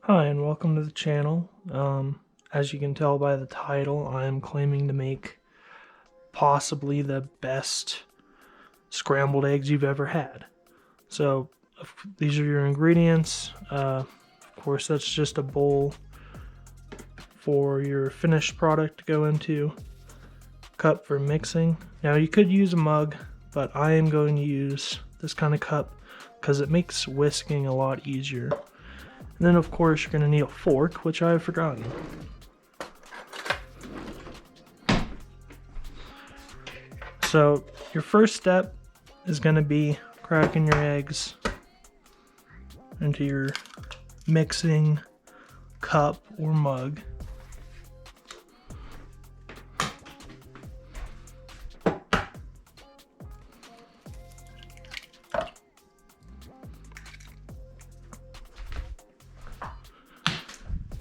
Hi and welcome to the channel. As you can tell by the title, I am claiming to make possibly the best scrambled eggs you've ever had. So these are your ingredients. Of course, that's just a bowl for your finished product to go into. Cup for mixing. Now you could use a mug, but I am going to use this kind of cup because it makes whisking a lot easier. And then of course you're going to need a fork, which I have forgotten. So your first step is going to be cracking your eggs into your mixing cup or mug.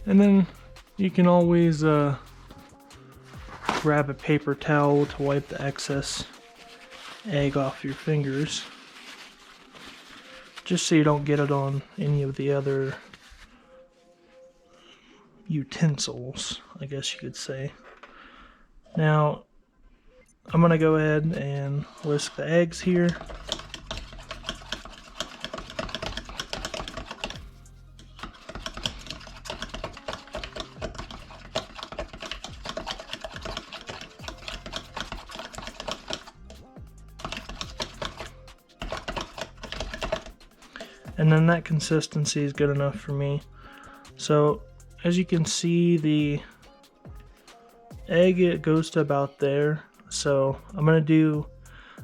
And then you can always grab a paper towel to wipe the excess egg off your fingers, just so you don't get it on any of the other utensils, I guess you could say. Now, I'm going to go ahead and whisk the eggs here. And then that consistency is good enough for me. So as you can see, the egg, it goes to about there. So I'm going to do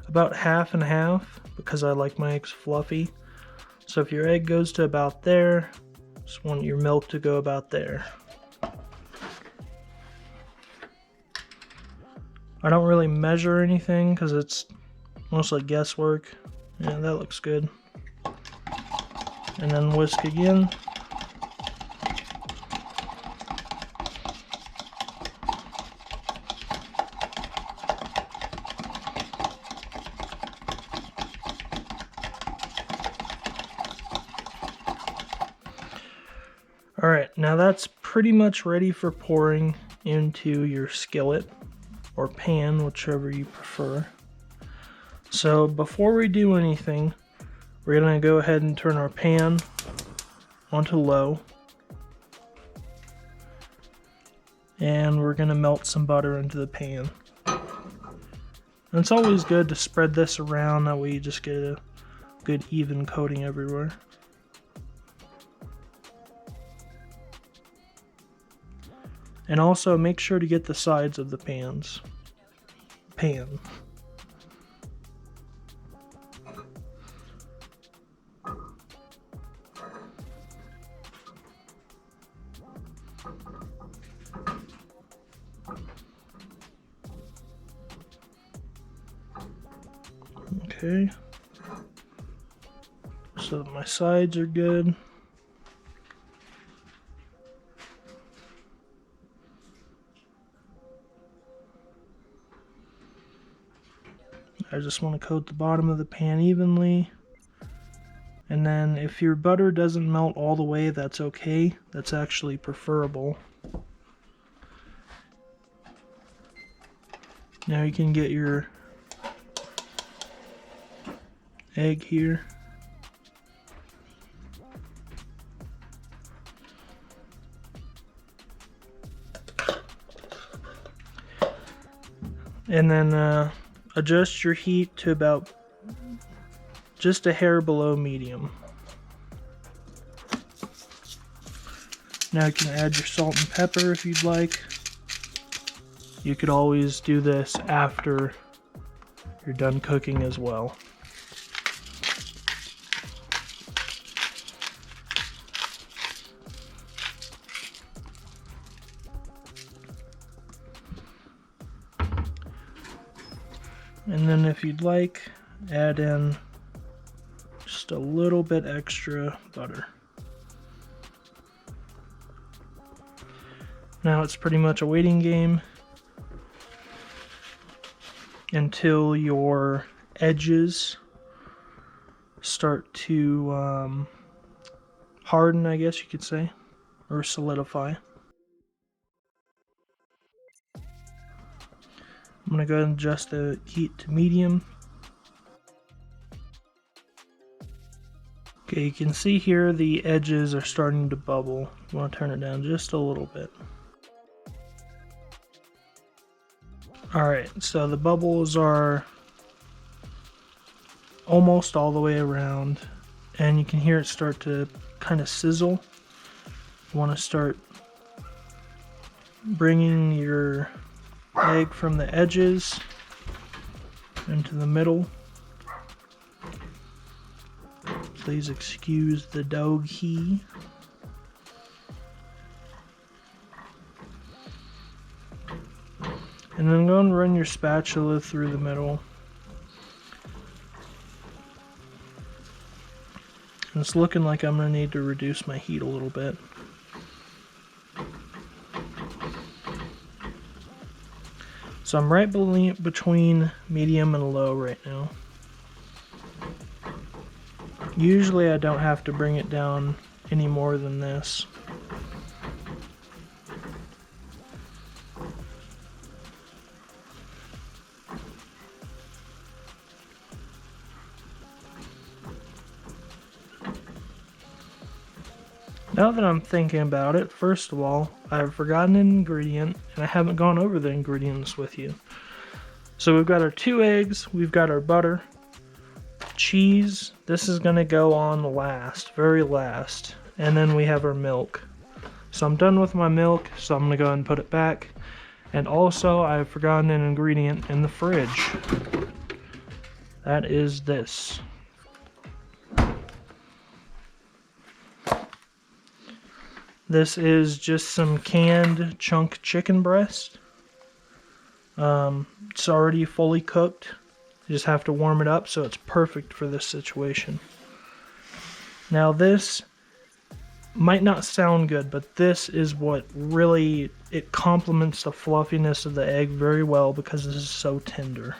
about half and half because I like my eggs fluffy. So if your egg goes to about there, just want your milk to go about there. I don't really measure anything because it's mostly guesswork. Yeah, that looks good. And then whisk again. Alright, now that's pretty much ready for pouring into your skillet or pan, whichever you prefer. So before we do anything, we're going to go ahead and turn our pan onto low. And we're going to melt some butter into the pan. And it's always good to spread this around, that way you just get a good even coating everywhere. And also make sure to get the sides of the pan. Okay, so my sides are good. I just want to coat the bottom of the pan evenly. And then if your butter doesn't melt all the way, that's okay. That's actually preferable. Now you can get your egg here. And then adjust your heat to about just a hair below medium. Now you can add your salt and pepper if you'd like. You could always do this after you're done cooking as well. And then if you'd like, add in just a little bit extra butter. Now it's pretty much a waiting game until your edges start to harden, I guess you could say. or solidify. I'm going to go ahead and adjust the heat to medium. Okay, you can see here the edges are starting to bubble. I want to turn it down just a little bit. Alright, so the bubbles are almost all the way around, and you can hear it start to kind of sizzle. You want to start bringing your egg from the edges into the middle. Please excuse the doggy. And then go and run your spatula through the middle. And it's looking like I'm going to need to reduce my heat a little bit. So I'm right between medium and low right now. Usually I don't have to bring it down any more than this. Now that I'm thinking about it, first of all, I've forgotten an ingredient, and I haven't gone over the ingredients with you. So we've got our 2 eggs, we've got our butter, cheese. This is going to go on last, very last. And then we have our milk. So I'm done with my milk, so I'm going to go ahead and put it back. And also, I've forgotten an ingredient in the fridge. That is this. This is just some canned chunk chicken breast. It's already fully cooked. You just have to warm it up, so it's perfect for this situation. Now this might not sound good, but this is what really, it complements the fluffiness of the egg very well because this is so tender.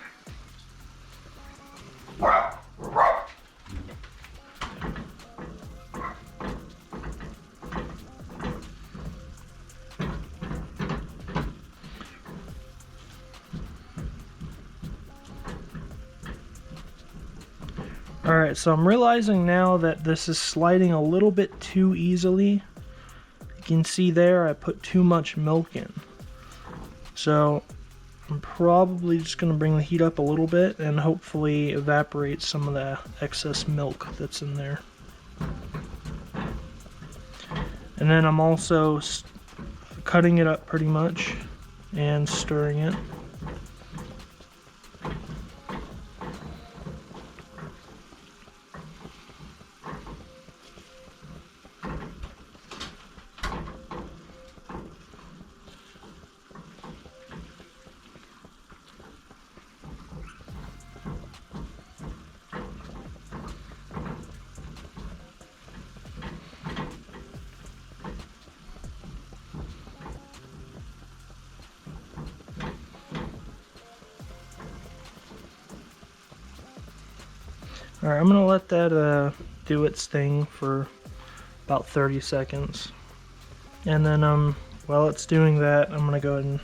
Alright, so I'm realizing now that this is sliding a little bit too easily. You can see there I put too much milk in. So I'm probably just going to bring the heat up a little bit and hopefully evaporate some of the excess milk that's in there. And then I'm also cutting it up pretty much and stirring it. Alright, I'm going to let that do its thing for about 30 seconds. And then while it's doing that, I'm going to go ahead and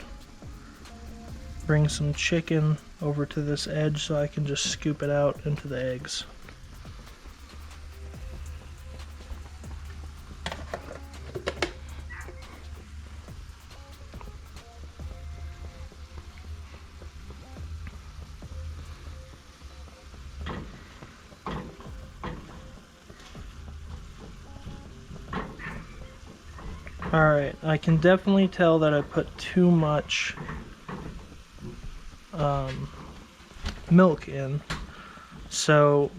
bring some chicken over to this edge so I can just scoop it out into the eggs. Alright, I can definitely tell that I put too much milk in. So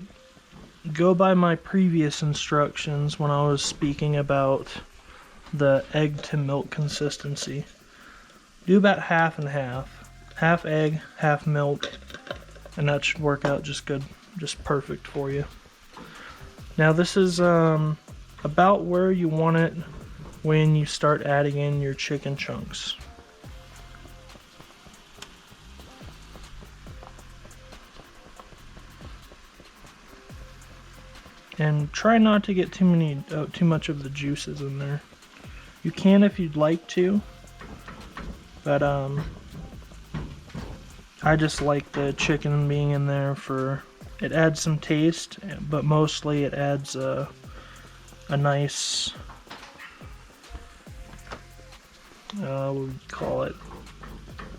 go by my previous instructions when I was speaking about the egg to milk consistency. Do about half and half. Half egg, half milk, and that should work out just good, just perfect for you. Now this is about where you want it when you start adding in your chicken chunks. And try not to get too much of the juices in there. You can if you'd like to, but I just like the chicken being in there for, it adds some taste, but mostly it adds a nice, what would you call it,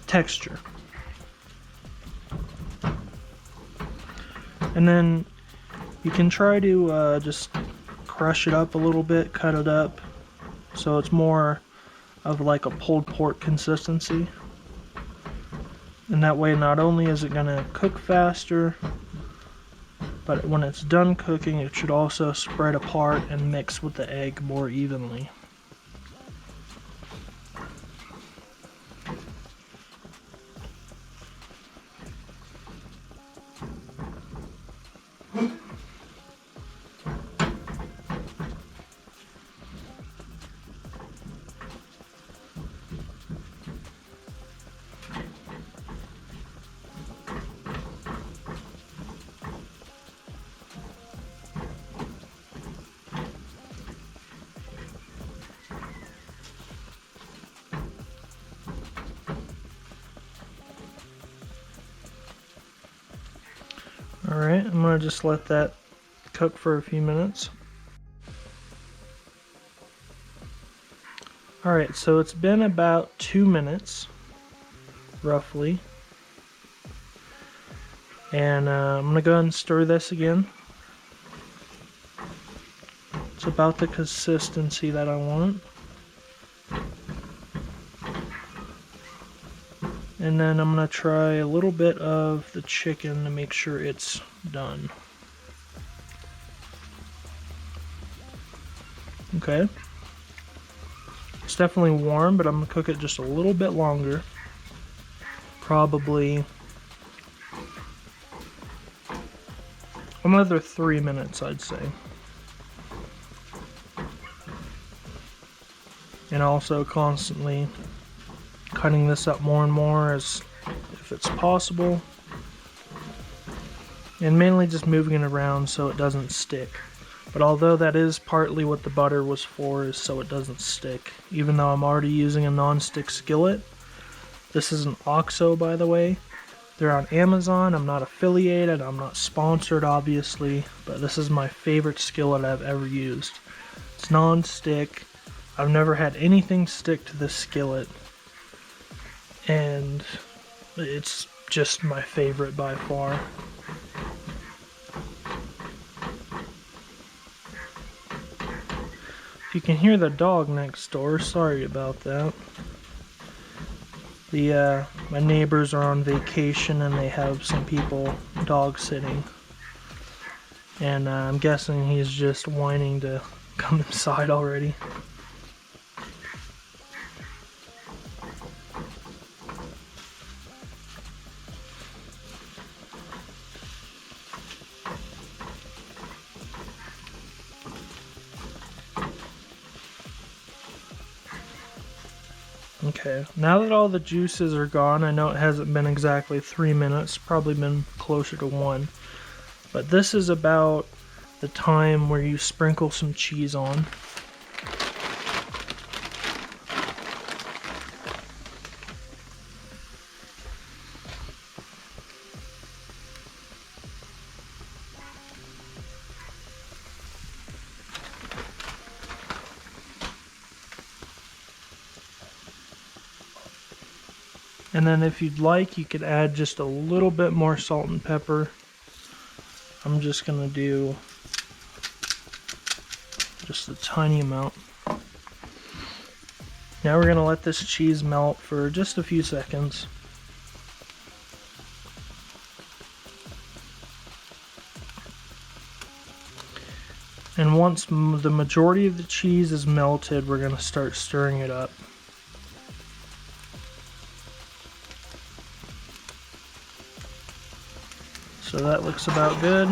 texture. And then you can try to just crush it up a little bit, cut it up, so it's more of like a pulled pork consistency. And that way not only is it going to cook faster, but when it's done cooking it should also spread apart and mix with the egg more evenly. Alright, I'm going to just let that cook for a few minutes. Alright, so it's been about 2 minutes, roughly. And I'm going to go ahead and stir this again. It's about the consistency that I want. And then I'm going to try a little bit of the chicken to make sure it's done. Okay. It's definitely warm, but I'm going to cook it just a little bit longer. Probably another 3 minutes, I'd say. And also constantly cutting this up more and more as if it's possible, and mainly just moving it around so it doesn't stick. But although that is partly what the butter was for, is so it doesn't stick, even though I'm already using a non-stick skillet. This is an OXO, by the way. They're on Amazon. I'm not affiliated, I'm not sponsored obviously, but this is my favorite skillet I've ever used. It's non-stick. I've never had anything stick to this skillet, and it's just my favorite by far. If you can hear the dog next door, sorry about that. My neighbors are on vacation and they have some people dog sitting, and I'm guessing he's just whining to come inside already. Okay, now that all the juices are gone, I know it hasn't been exactly 3 minutes, probably been closer to 1, but this is about the time where you sprinkle some cheese on. And then if you'd like, you could add just a little bit more salt and pepper. I'm just gonna do just a tiny amount. Now we're gonna let this cheese melt for just a few seconds. And once the majority of the cheese is melted, we're gonna start stirring it up. So that looks about good.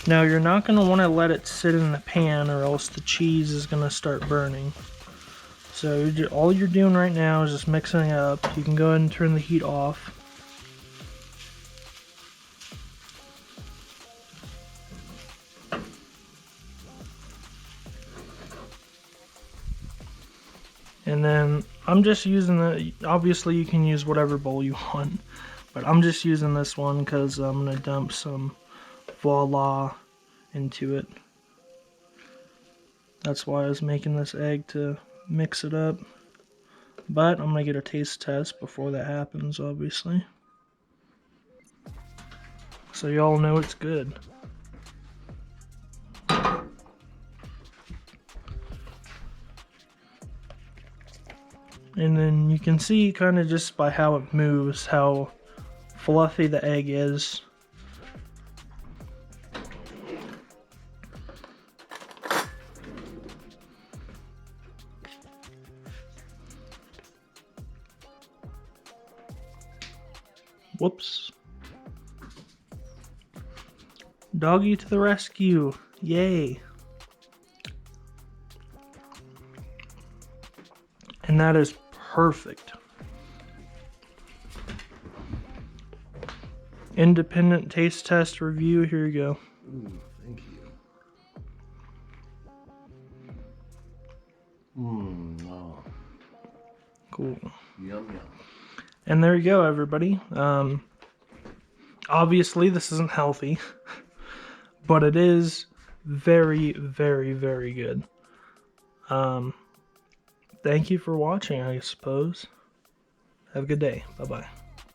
Now you're not going to want to let it sit in the pan or else the cheese is going to start burning. So all you're doing right now is just mixing it up. You can go ahead and turn the heat off. And then I'm just using obviously you can use whatever bowl you want, but I'm just using this one because I'm going to dump some voila into it. That's why I was making this egg, to mix it up. But I'm going to get a taste test before that happens, obviously. So y'all know it's good. And then you can see kind of just by how it moves, how fluffy the egg is. Whoops. Doggy to the rescue. Yay. And that is perfect. Independent taste test review. Here you go. Ooh, thank you. Wow. Cool. Yum, yum. And there you go, everybody. Obviously, this isn't healthy, but it is very, very, very good. Thank you for watching, I suppose. Have a good day. Bye-bye.